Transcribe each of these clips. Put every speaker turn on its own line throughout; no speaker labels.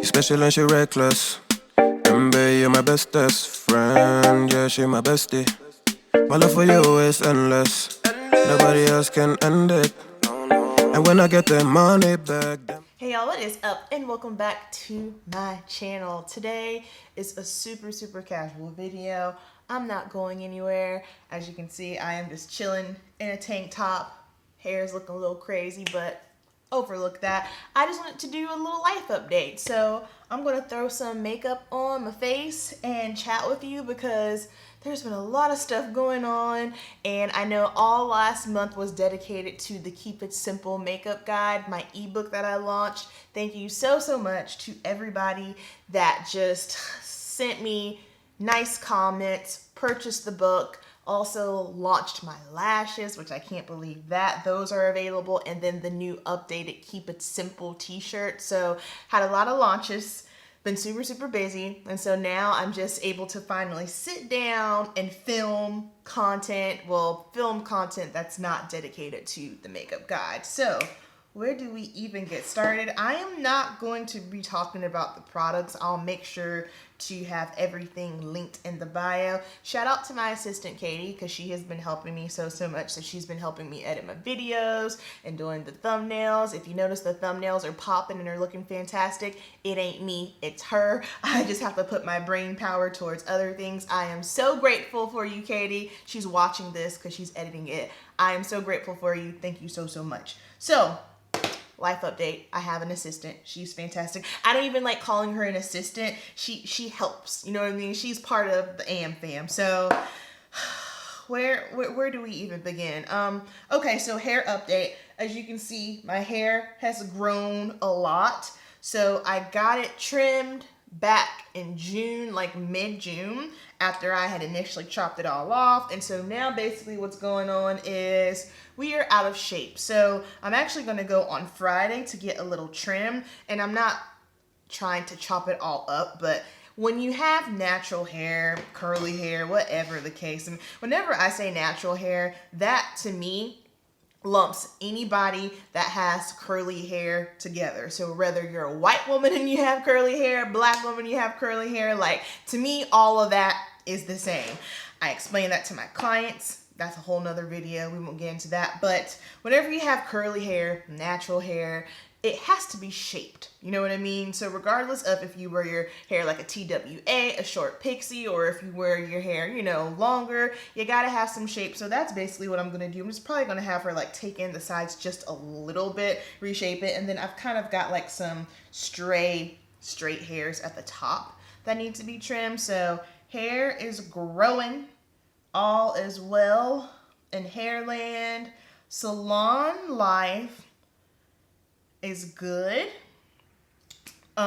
special and she reckless. Remember, you're my bestest friend. Yeah, she my bestie. My love for you is endless. Nobody else can end it. And when I get the money back,
hey y'all, what is up and welcome back to my channel. Today is a super casual video. I'm not going anywhere. As you can see, I am just chilling in a tank top. Hair's looking a little crazy, but overlook that. I just wanted to do a little life update. So I'm gonna throw some makeup on my face and chat with you because there's been a lot of stuff going on, and I know all last month was dedicated to the Keep It Simple makeup guide, my ebook that I launched. Thank you so much to everybody that just sent me nice comments, purchased the book, also launched my lashes, which I can't believe that. Those are available, and then the new updated Keep It Simple t-shirt. So had a lot of launches. Been super busy, and so now I'm just able to finally sit down and film content that's not dedicated to the makeup guide. So where do we even get started? I am not going to be talking about the products. I'll make sure to have everything linked in the bio. Shout out to my assistant Katie, because she has been helping me so much. So she's been helping me edit my videos and doing the thumbnails. If you notice, the thumbnails are popping and are looking fantastic. It ain't me, it's her. I just have to put my brain power towards other things. I am so grateful for you, Katie. She's watching this because she's editing it. I am so grateful for you. Thank you so much. So life update. I have an assistant. She's fantastic. I don't even like calling her an assistant. She helps. You know what I mean? She's part of the AM fam. So where do we even begin? Okay, so hair update. As you can see, my hair has grown a lot. So I got it trimmed back in June, like mid-June, after I had initially chopped it all off. And so now basically what's going on is we are out of shape. So I'm actually going to go on Friday to get a little trim, and I'm not trying to chop it all up, but when you have natural hair, curly hair, whatever the case, and whenever I say natural hair, that to me lumps anybody that has curly hair together. So whether you're a white woman and you have curly hair, black woman, you have curly hair, like to me, all of that is the same. I explain that to my clients. That's a whole nother video. We won't get into that. But whenever you have curly hair, natural hair, it has to be shaped. You know what I mean? So regardless of if you wear your hair like a TWA, a short pixie, or if you wear your hair, you know, longer, you gotta have some shape. So that's basically what I'm gonna do. I'm just probably gonna have her like take in the sides just a little bit, reshape it, and then I've kind of got like some straight hairs at the top that need to be trimmed. So hair is growing. All is well in Hairland. Salon life is good.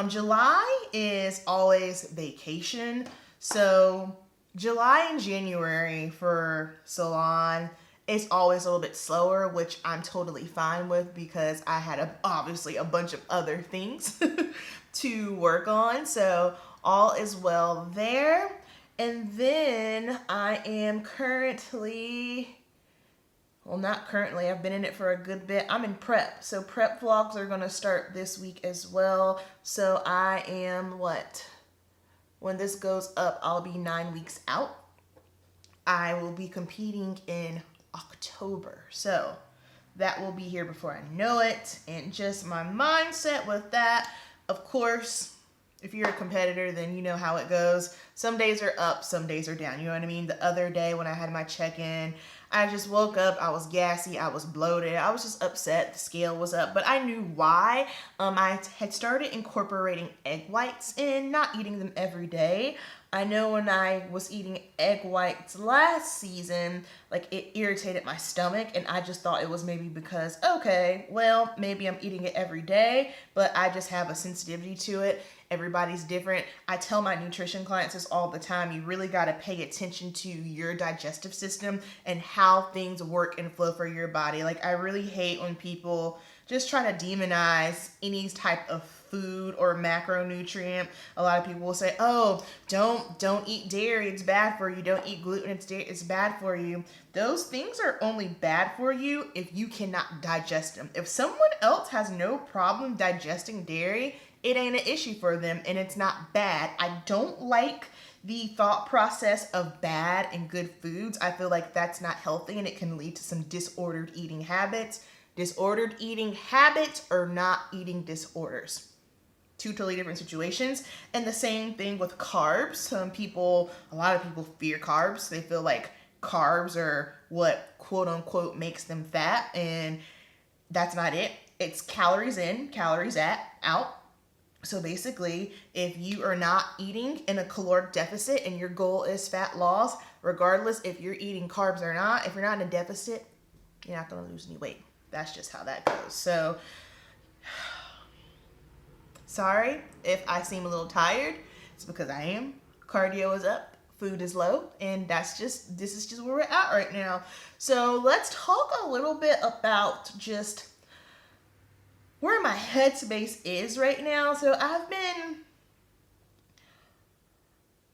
July is always vacation. So July and January for salon is always a little bit slower, which I'm totally fine with because I had obviously a bunch of other things to work on. So all is well there. And then I am currently, well, not currently, I've been in it for a good bit. I'm in prep. So prep vlogs are going to start this week as well. So I am, when this goes up, I'll be 9 weeks out. I will be competing in October. So that will be here before I know it. And just my mindset with that, of course, if you're a competitor, then you know how it goes. Some days are up, some days are down. You know what I mean? The other day when I had my check-in, I just woke up, I was gassy, I was bloated, I was just upset, the scale was up, but I knew why. I had started incorporating egg whites in, not eating them every day. I know when I was eating egg whites last season, like it irritated my stomach, and I just thought it was maybe because, okay, well, maybe I'm eating it every day, but I just have a sensitivity to it. Everybody's different. I tell my nutrition clients this all the time. You really got to pay attention to your digestive system and how things work and flow for your body. Like I really hate when people just try to demonize any type of food or macronutrient. A lot of people will say, oh, don't eat dairy, it's bad for you. Don't eat gluten, it's bad for you. Those things are only bad for you if you cannot digest them. If someone else has no problem digesting dairy, it ain't an issue for them and it's not bad. I don't like the thought process of bad and good foods. I feel like that's not healthy and it can lead to some disordered eating habits. Disordered eating habits are not eating disorders. Two totally different situations. And the same thing with carbs. A lot of people fear carbs. They feel like carbs are what quote unquote makes them fat, and that's not it. It's calories in, calories out. So basically, if you are not eating in a caloric deficit and your goal is fat loss, regardless if you're eating carbs or not, if you're not in a deficit, you're not going to lose any weight. That's just how that goes. So, sorry if I seem a little tired. It's because I am. Cardio is up, food is low, and this is just where we're at right now. So let's talk a little bit about just where my headspace is right now. So I've been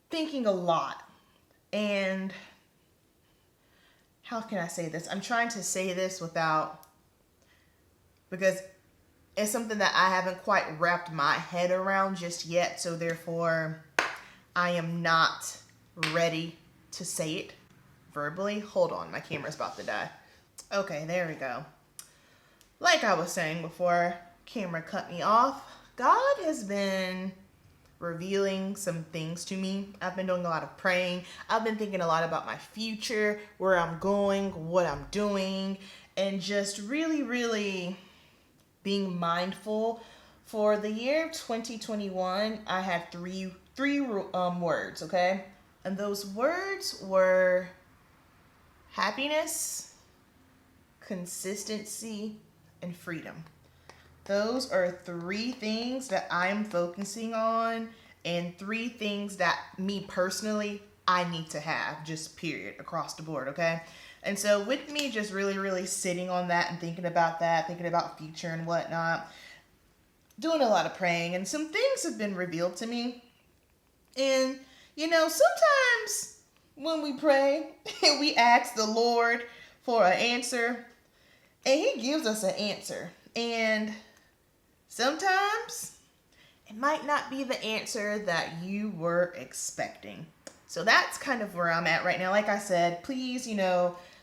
thinking a lot, and how can I say this? I'm trying to say this because it's something that I haven't quite wrapped my head around just yet. So therefore, I am not ready to say it verbally. Hold on, my camera's about to die. Okay, there we go. Like I was saying before camera cut me off, God has been revealing some things to me. I've been doing a lot of praying. I've been thinking a lot about my future, where I'm going, what I'm doing, and just really, really being mindful. For the year 2021, I had three words, okay? And those words were happiness, consistency, and freedom. Those are three things that I'm focusing on, and three things that me personally, I need to have, just period, across the board, okay? And so with me just really, really sitting on that and thinking about that, thinking about future and whatnot, doing a lot of praying, and some things have been revealed to me. And, sometimes when we pray, we ask the Lord for an answer, and He gives us an answer. And sometimes it might not be the answer that you were expecting. So that's kind of where I'm at right now. Like I said, please,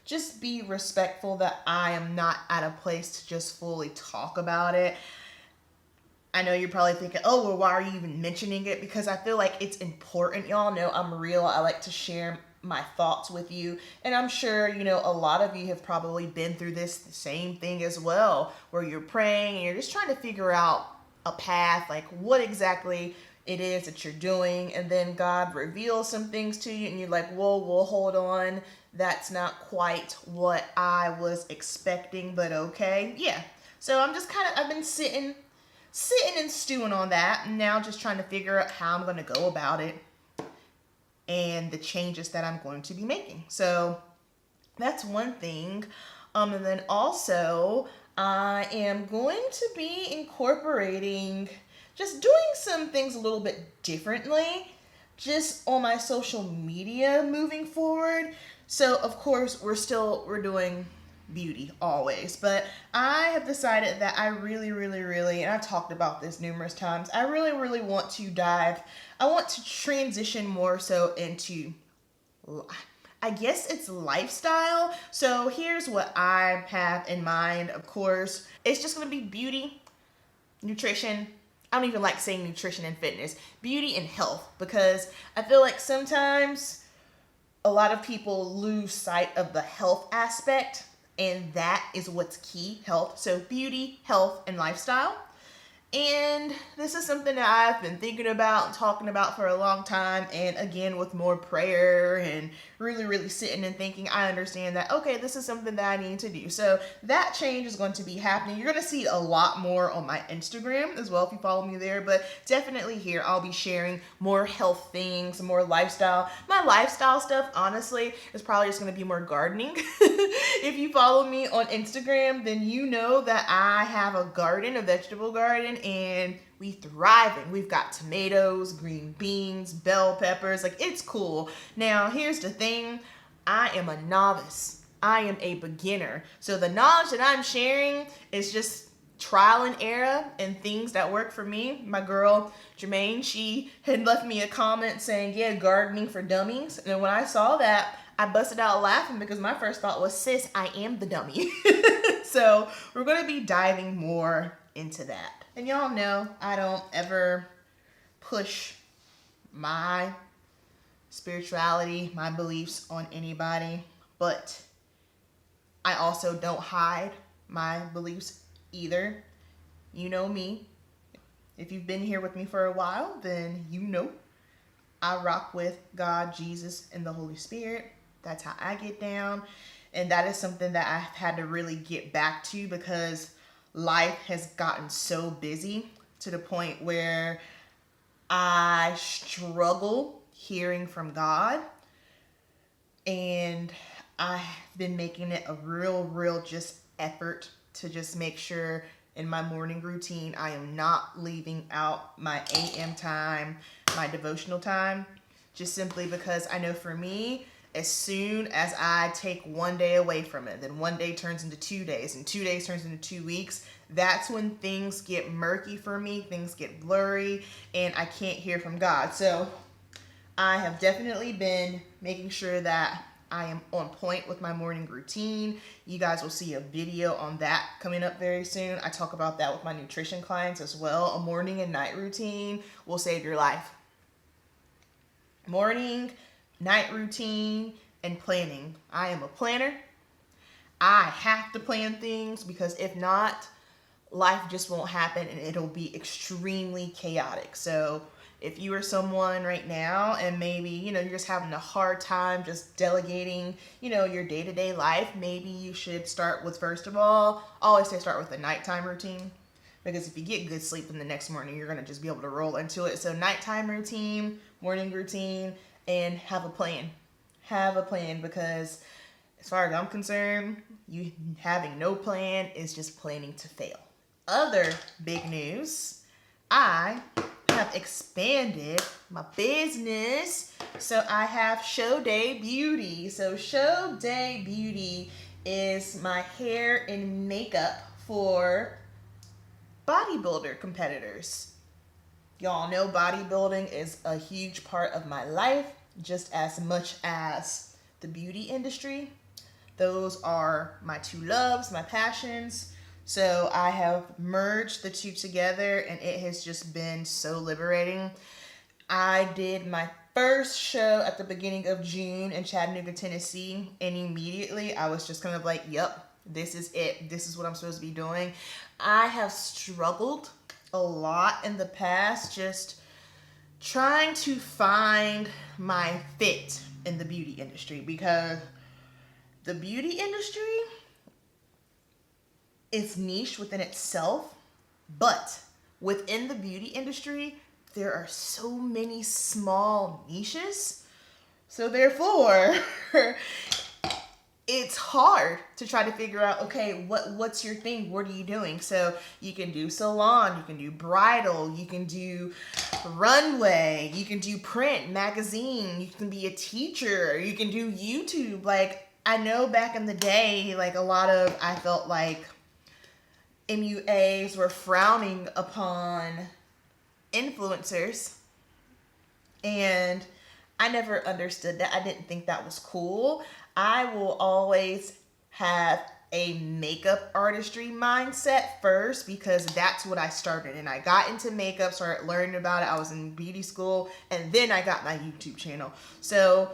just be respectful that I am not at a place to just fully talk about it. I know you're probably thinking, oh, well, why are you even mentioning it? Because I feel like it's important. Y'all know I'm real. I like to share my thoughts with you. And I'm sure, a lot of you have probably been through the same thing as well, where you're praying and you're just trying to figure out a path, like what exactly it is that you're doing. And then God reveals some things to you and you're like, whoa, hold on. That's not quite what I was expecting, but okay. Yeah. So I've been sitting and stewing on that, and now just trying to figure out how I'm going to go about it and the changes that I'm going to be making. So that's one thing. And then also I am going to be incorporating, just doing some things a little bit differently, just on my social media moving forward. So of course we're doing beauty always, but I have decided that I really, and I've talked about this numerous times, I really want to transition more so into, I guess it's lifestyle. So here's what I have in mind. Of course, it's just going to be beauty, nutrition. I don't even like saying nutrition and fitness, beauty and health, because I feel like sometimes a lot of people lose sight of the health aspect. And that is what's key, health. So beauty, health, and lifestyle. And this is something that I've been thinking about and talking about for a long time. And again, with more prayer and really sitting and thinking, I understand that, okay, this is something that I need to do. So that change is going to be happening. You're going to see a lot more on my Instagram as well if you follow me there. But definitely here, I'll be sharing more health things, more lifestyle. My lifestyle stuff, honestly, is probably just going to be more gardening. If you follow me on Instagram, then you know that I have a garden, a vegetable garden, and we thriving. We've got tomatoes, green beans, bell peppers. Like, it's cool. Now, here's the thing. I am a novice. I am a beginner. So the knowledge that I'm sharing is just trial and error and things that work for me. My girl, Jermaine, she had left me a comment saying, yeah, gardening for dummies. And when I saw that, I busted out laughing because my first thought was, sis, I am the dummy. So we're going to be diving more into that. And y'all know I don't ever push my spirituality, my beliefs on anybody, but I also don't hide my beliefs either. You know me. If you've been here with me for a while, then you know I rock with God, Jesus, and the Holy Spirit. That's how I get down. And that is something that I've had to really get back to because life has gotten so busy to the point where I struggle hearing from God. And I've been making it a real just effort to just make sure in my morning routine I am not leaving out my AM time, my devotional time, just simply because I know for me, as soon as I take one day away from it, then one day turns into 2 days, and 2 days turns into 2 weeks, that's when things get murky for me, things get blurry, and I can't hear from God. So I have definitely been making sure that I am on point with my morning routine. You guys will see a video on that coming up very soon. I talk about that with my nutrition clients as well. A morning and night routine will save your life. Morning, night routine, and planning. I am a planner. I have to plan things because if not, life just won't happen and it'll be extremely chaotic. So if you are someone right now and maybe, you're just having a hard time just delegating, your day-to-day life, maybe you should start with, first of all, I always say start with a nighttime routine. Because if you get good sleep in the next morning, you're going to just be able to roll into it. So nighttime routine, morning routine, and have a plan. Have a plan because as far as I'm concerned, you having no plan is just planning to fail. Other big news, I have expanded my business. So I have Show Day Beauty. So Show Day Beauty is my hair and makeup for bodybuilder competitors. Y'all know bodybuilding is a huge part of my life, just as much as the beauty industry. Those are my two loves, my passions. So I have merged the two together and it has just been so liberating. I did my first show at the beginning of June in Chattanooga, Tennessee, and immediately I was just kind of like, yep, this is it. This is what I'm supposed to be doing. I have struggled a lot in the past just trying to find my fit in the beauty industry because the beauty industry is niche within itself, but within the beauty industry, there are so many small niches. So therefore, it's hard to try to figure out, okay, what's your thing? What are you doing? So you can do salon, you can do bridal, you can do runway, you can do print, magazine, you can be a teacher, you can do YouTube. Like, I know back in the day, like I felt like MUAs were frowning upon influencers, and I never understood that. I didn't think that was cool. I will always have a makeup artistry mindset first because that's what I started. And I got into makeup, started learning about it. I was in beauty school, and then I got my YouTube channel. So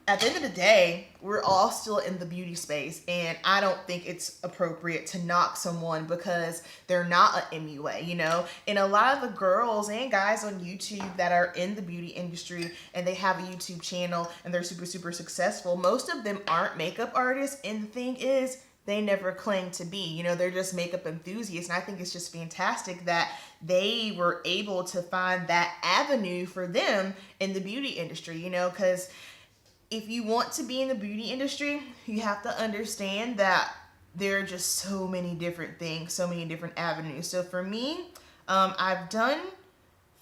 at the end of the day, we're all still in the beauty space, and I don't think it's appropriate to knock someone because they're not an MUA, you know? And a lot of the girls and guys on YouTube that are in the beauty industry and they have a YouTube channel and they're super, super successful, most of them aren't makeup artists, and the thing is, they never claim to be, you know, they're just makeup enthusiasts. And I think it's just fantastic that they were able to find that avenue for them in the beauty industry, you know, because if you want to be in the beauty industry, you have to understand that there are just so many different things, so many different avenues. So for me, I've done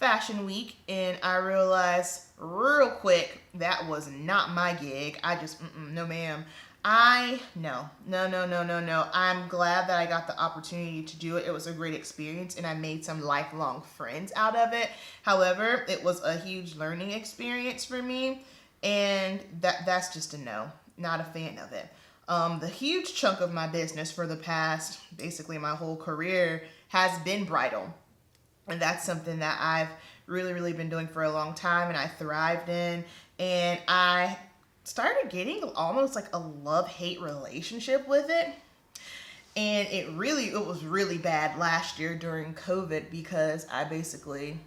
Fashion Week, and I realized real quick that was not my gig. I just, no ma'am. No. I'm glad that I got the opportunity to do it. It was a great experience, and I made some lifelong friends out of it. However, it was a huge learning experience for me, and that's just a no. Not a fan of it. The huge chunk of my business for the past, basically my whole career, has been bridal. And that's something that I've really, really been doing for a long time, and I thrived in. And I started getting almost like a love-hate relationship with it. And it was really bad last year during COVID because I basically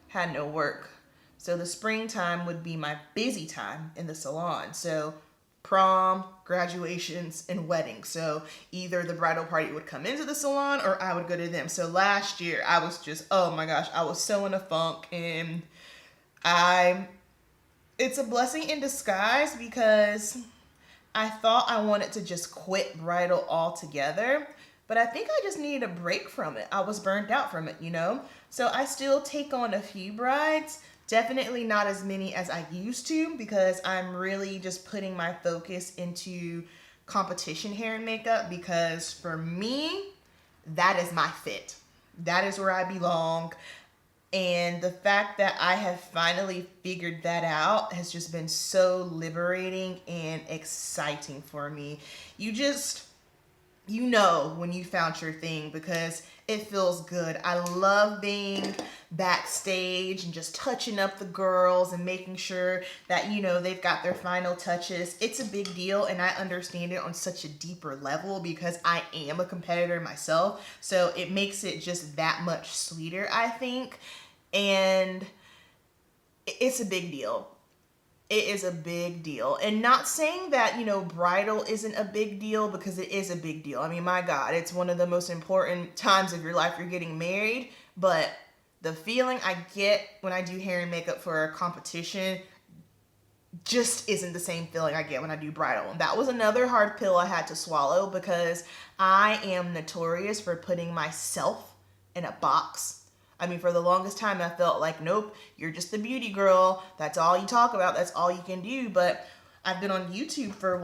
had no work. So the springtime would be my busy time in the salon. So prom, graduations, and weddings. So either the bridal party would come into the salon or I would go to them. So last year I was just, oh my gosh, I was so in a funk, and it's a blessing in disguise because I thought I wanted to just quit bridal altogether, but I think I just needed a break from it. I was burnt out from it, you know? So I still take on a few brides, definitely not as many as I used to because I'm really just putting my focus into competition hair and makeup because for me, that is my fit. That is where I belong. And the fact that I have finally figured that out has just been so liberating and exciting for me. You know when you found your thing because it feels good. I love being backstage and just touching up the girls and making sure that, you know, they've got their final touches. It's a big deal, and I understand it on such a deeper level because I am a competitor myself. So it makes it just that much sweeter, I think. And it's a big deal. It is a big deal. And not saying that, you know, bridal isn't a big deal because it is a big deal. I mean, my God, it's one of the most important times of your life. You're getting married, but the feeling I get when I do hair and makeup for a competition just isn't the same feeling I get when I do bridal. And that was another hard pill I had to swallow because I am notorious for putting myself in a box. I mean, for the longest time, I felt like, nope, you're just the beauty girl. That's all you talk about. That's all you can do. But I've been on YouTube for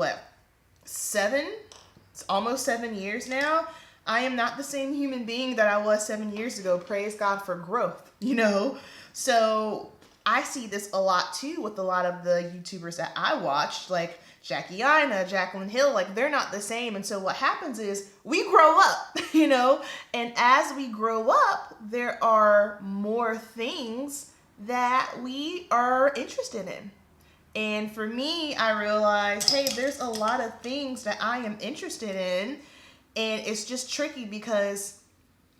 it's almost 7 years now. I am not the same human being that I was 7 years ago. Praise God for growth, you know? So I see this a lot too with a lot of the YouTubers that I watched, like Jackie Ina, Jacqueline Hill, like they're not the same. And so what happens is we grow up, you know, and as we grow up, there are more things that we are interested in. And for me, I realized, hey, there's a lot of things that I am interested in, and it's just tricky because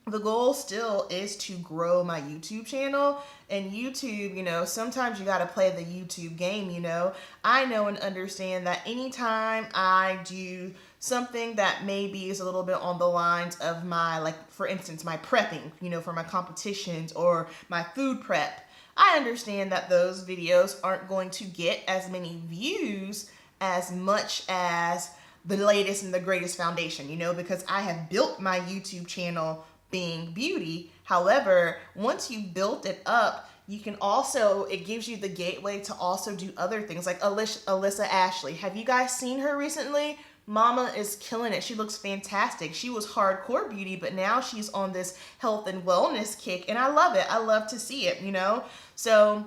the goal still is to grow my YouTube channel. And YouTube, you know, sometimes you got to play the YouTube game, you know. I know and understand that anytime I do something that maybe is a little bit on the lines of my, like, for instance, my prepping, you know, for my competitions or my food prep, I understand that those videos aren't going to get as many views as much as the latest and the greatest foundation, you know, because I have built my YouTube channel being beauty. However, once you built it up, you can also, it gives you the gateway to also do other things like Alyssa Ashley. Have you guys seen her recently? Mama is killing it. She looks fantastic. She was hardcore beauty, but now she's on this health and wellness kick, and I love it. I love to see it, you know? So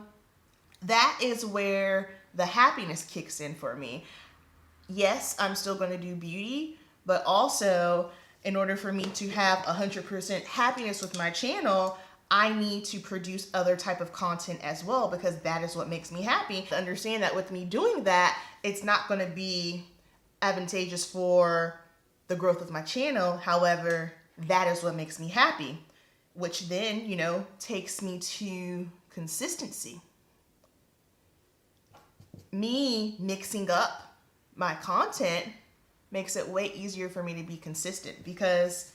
that is where the happiness kicks in for me. Yes, I'm still going to do beauty, but also in order for me to have 100% happiness with my channel, I need to produce other type of content as well, because that is what makes me happy. Understand that with me doing that, it's not going to be advantageous for the growth of my channel. However, that is what makes me happy, which then, you know, takes me to consistency. Me mixing up my content makes it way easier for me to be consistent, because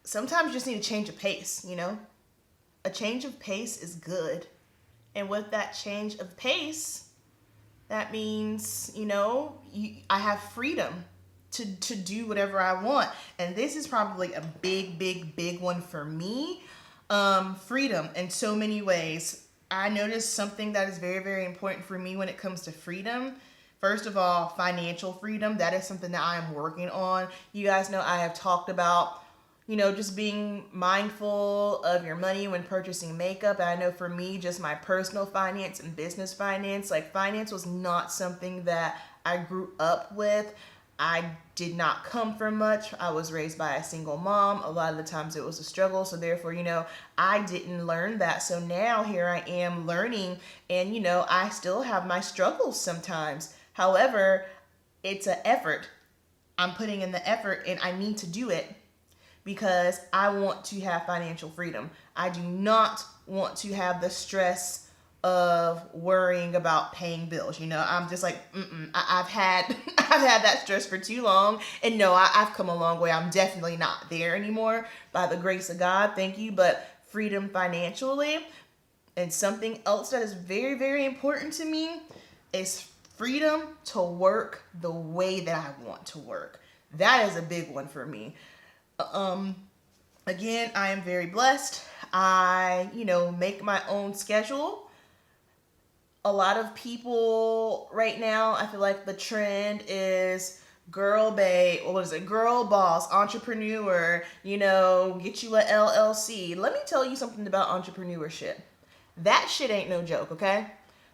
sometimes you just need a change of pace, you know? A change of pace is good. And with that change of pace, that means, you know, I have freedom to do whatever I want. And this is probably a big one for me. Freedom in so many ways. I noticed something that is very important for me when it comes to freedom. First of all, financial freedom. That is something that I am working on. You guys know I have talked about, you know, just being mindful of your money when purchasing makeup. And I know for me, just my personal finance and business finance, like finance was not something that I grew up with. I did not come from much. I was raised by a single mom. A lot of the times it was a struggle. So therefore, you know, I didn't learn that. So now here I am learning, and, you know, I still have my struggles sometimes. However, it's an effort. I'm putting in the effort, and I need to do it because I want to have financial freedom. I do not want to have the stress of worrying about paying bills. You know, I'm just like, I've had that stress for too long. And no, I've come a long way. I'm definitely not there anymore, by the grace of God. Thank you. But freedom financially. And something else that is very important to me is freedom to work the way that I want to work. That is a big one for me. Again, I am very blessed. I, you know, make my own schedule. A lot of people right now, I feel like the trend is girl babe, what is it? Girl boss, entrepreneur, you know, get you a LLC. Let me tell you something about entrepreneurship. That shit ain't no joke, okay?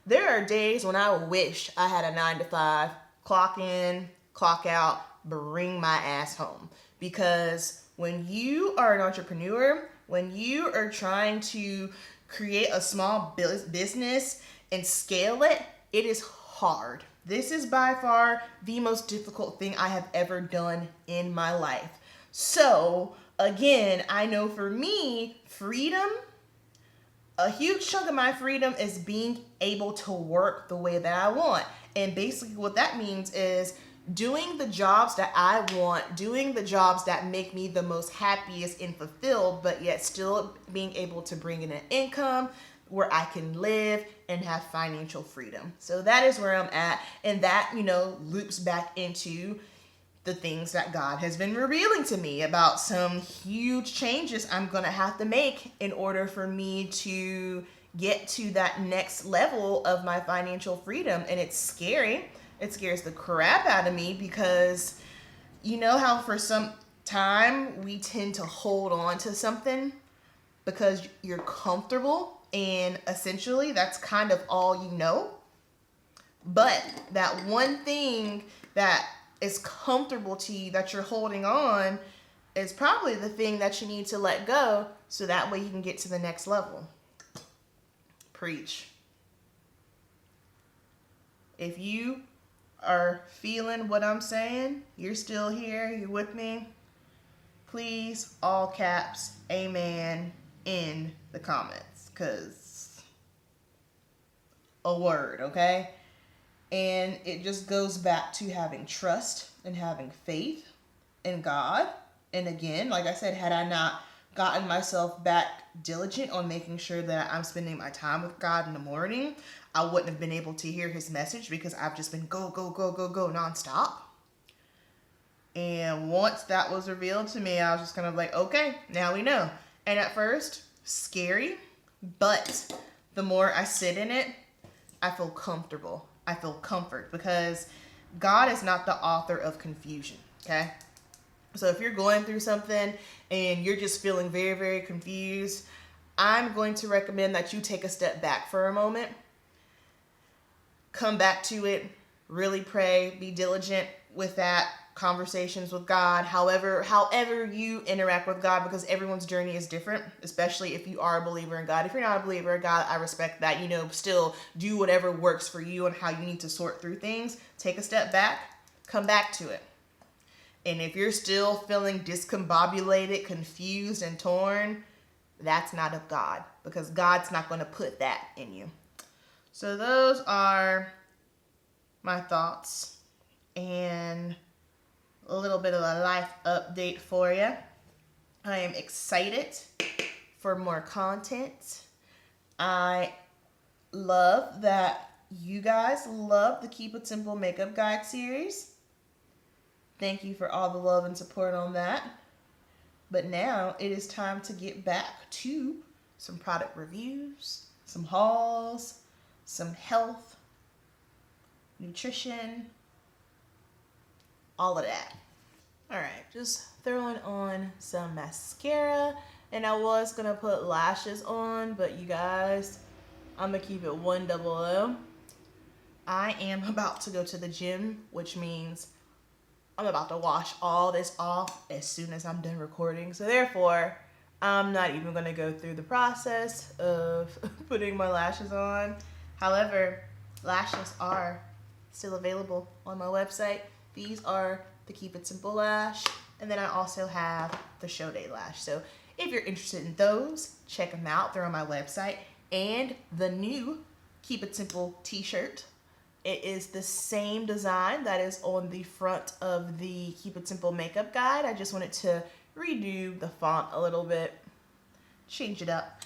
There are days when I wish I had a 9-to-5, clock in, clock out, bring my ass home. Because when you are an entrepreneur, when you are trying to create a small business and scale it, it is hard. This is by far the most difficult thing I have ever done in my life. So again, I know for me, freedom, a huge chunk of my freedom is being able to work the way that I want. And basically what that means is doing the jobs that I want, doing the jobs that make me the most happiest and fulfilled, but yet still being able to bring in an income where I can live and have financial freedom. So that is where I'm at. And that, you know, loops back into the things that God has been revealing to me about some huge changes I'm going to have to make in order for me to get to that next level of my financial freedom. And it's scary. It scares the crap out of me because you know how for some time we tend to hold on to something because you're comfortable, and essentially that's kind of all you know. But that one thing that is comfortable to you that you're holding on is probably the thing that you need to let go so that way you can get to the next level. Preach. If you are feeling what I'm saying, you're still here, you're with me, please, all caps, amen in the comments, because a word, okay? And it just goes back to having trust and having faith in God. And again, like I said, had I not gotten myself back diligent on making sure that I'm spending my time with God in the morning, I wouldn't have been able to hear his message because I've just been go nonstop. And once that was revealed to me, I was just kind of like, okay, now we know. And at first, scary, but the more I sit in it, I feel comfortable. I feel comfort because God is not the author of confusion, okay? So if you're going through something and you're just feeling very confused, I'm going to recommend that you take a step back for a moment, come back to it, really pray, be diligent with that. conversations with God, however you interact with God, because everyone's journey is different, especially if you are a believer in God. If you're not a believer in God, I respect that. You know, still do whatever works for you and how you need to sort through things. Take a step back, come back to it. And if you're still feeling discombobulated, confused, and torn, that's not of God, because God's not going to put that in you. So those are my thoughts and a little bit of a life update for you. I am excited for more content. I love that you guys love the Keep It Simple Makeup Guide series. Thank you for all the love and support on that. But now it is time to get back to some product reviews, some hauls, some health, nutrition, all of that. All right, just throwing on some mascara, and I was gonna put lashes on, but you guys, I'm gonna keep it 100. I am about to go to the gym, which means I'm about to wash all this off as soon as I'm done recording. So therefore, I'm not even gonna go through the process of putting my lashes on. However, lashes are still available on my website. These are the Keep It Simple lash, and then I also have the Show Day lash. So if you're interested in those, check them out. They're on my website. And the new Keep It Simple t-shirt. It is the same design that is on the front of the Keep It Simple makeup guide. I just wanted to redo the font a little bit, change it up.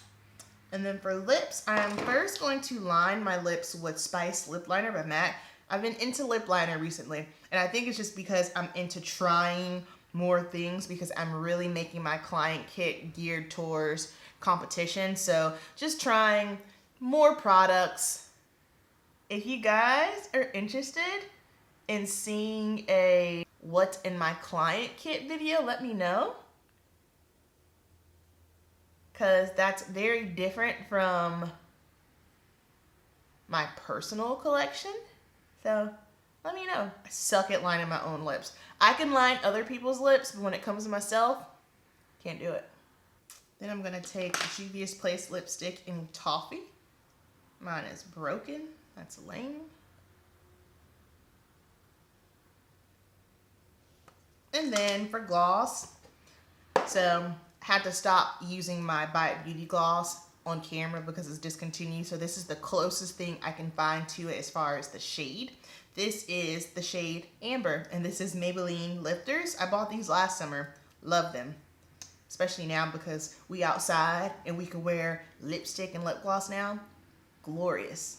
And then for lips, I am first going to line my lips with Spice Lip Liner by MAC. I've been into lip liner recently, and I think it's just because I'm into trying more things, because I'm really making my client kit geared towards competition. So just trying more products. If you guys are interested in seeing a what's in my client kit video, let me know, because that's very different from my personal collection. So let me know. I suck at lining my own lips. I can line other people's lips, but when it comes to myself, can't do it. Then I'm gonna take Juvia's Place lipstick in Toffee. Mine is broken. That's lame. And then for gloss, so I had to stop using my Beauty gloss on camera because it's discontinued. So this is the closest thing I can find to it as far as the shade. This is the shade Amber, and this is Maybelline Lifters. I bought these last summer. Love them. Especially now because we outside and we can wear lipstick and lip gloss now. Glorious.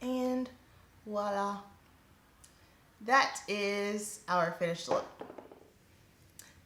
And voila. That is our finished look.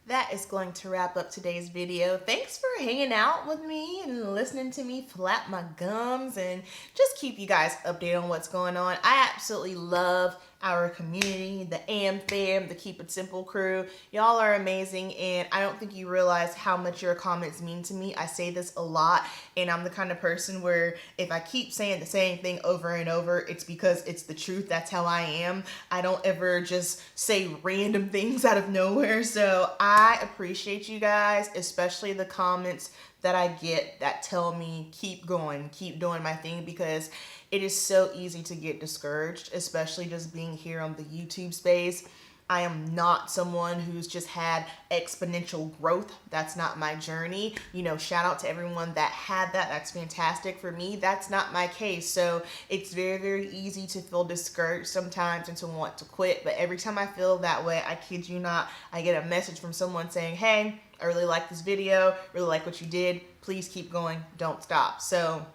That is going to wrap up today's video. Thanks for hanging out with me and listening to me flap my gums and just keep you guys updated on what's going on. I absolutely love our community, the AM fam, the Keep It Simple crew. Y'all are amazing, and I don't think you realize how much your comments mean to me. I say this a lot, and I'm the kind of person where if I keep saying the same thing over and over, it's because it's the truth. That's how I am. I don't ever just say random things out of nowhere. So I appreciate you guys, especially the comments that I get that tell me keep going, keep doing my thing, because it is so easy to get discouraged, especially just being here on the YouTube space. I am not someone who's just had exponential growth. That's not my journey. You know, shout out to everyone that had that. That's fantastic. For me, that's not my case. So it's very, very easy to feel discouraged sometimes and to want to quit. But every time I feel that way, I kid you not, I get a message from someone saying, hey, I really like this video, really like what you did. Please keep going. Don't stop. So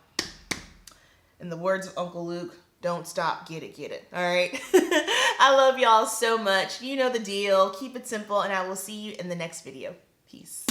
in the words of Uncle Luke, don't stop, get it, get it. All right. I love y'all so much. You know the deal. Keep it simple, and I will see you in the next video. Peace.